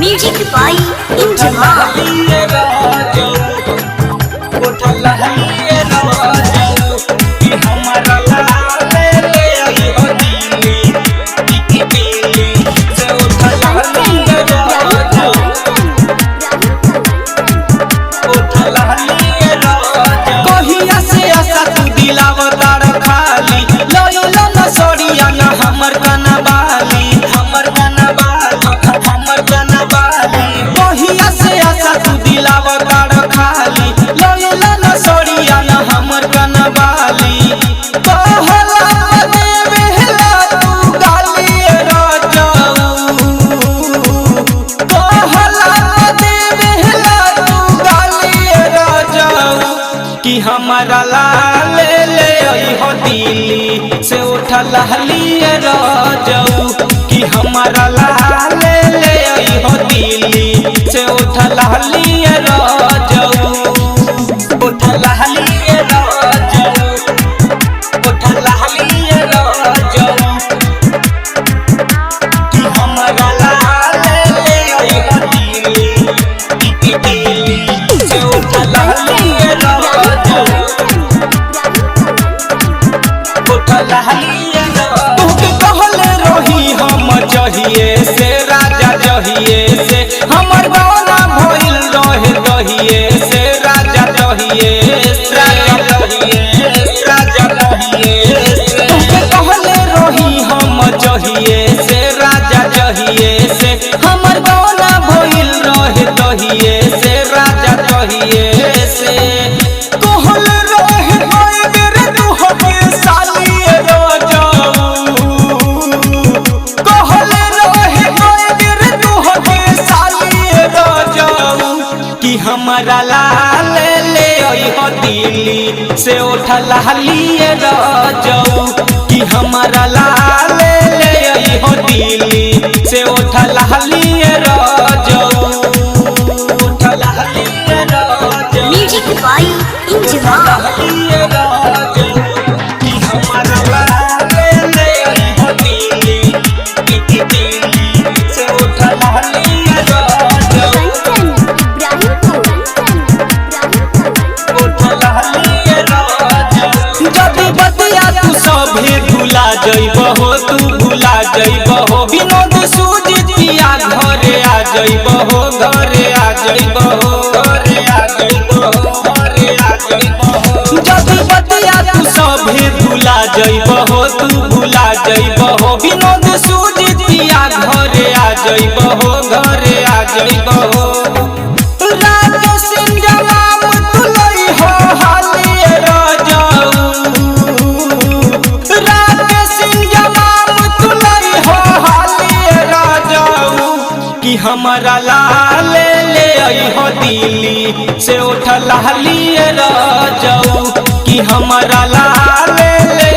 Music by Inzamam. हमारा लाल ले हो दिल्ली से उठल हलिए राजाऊ कि हमारा लाल ले हो दिल्ली से उठल हलिए राजाऊ उठल हलिए राजाऊ उठल हलिए राजाऊ कि हमारा लाल ले हो दिल्ली से उठल हलिए राजाऊ जहिए से राजा जहिए से हमर गाना भइल रहे दहिए से राजा जहिए राजा जहिए कहले रही हम जहिए से राजा जहिए से हमर गाना भइल रहे दहिए से राजा जहिए से कहले रहे मेरे दुहके सालिए हमारा लाल ले हो दिल्ली से उठल हलिए राजाऊ कि हमारा लाल ले हो दिल्ली से उठल हलिए राजाऊ उठल हलिए राजाऊ म्यूजिक बाय इंजमाम। कि हमारा लाल ले हो दिल्ली से उठल हलिए राजाऊ भूला जइबहो तू भूला जइबहो विनोद सुजितिया घरे आ जइबहो घरे आ जइबहो घरे आ जइबहो घरे आ जइबहो जब बतिया तू सभे भूला जइबहो तू भूला जइबहो विनोद सुजितिया घरे आ जइबहो घरे आ जइबहो हमारा लाल ले हो दिल्ली से उठल हलिए राजाऊ कि हमारा लाल ले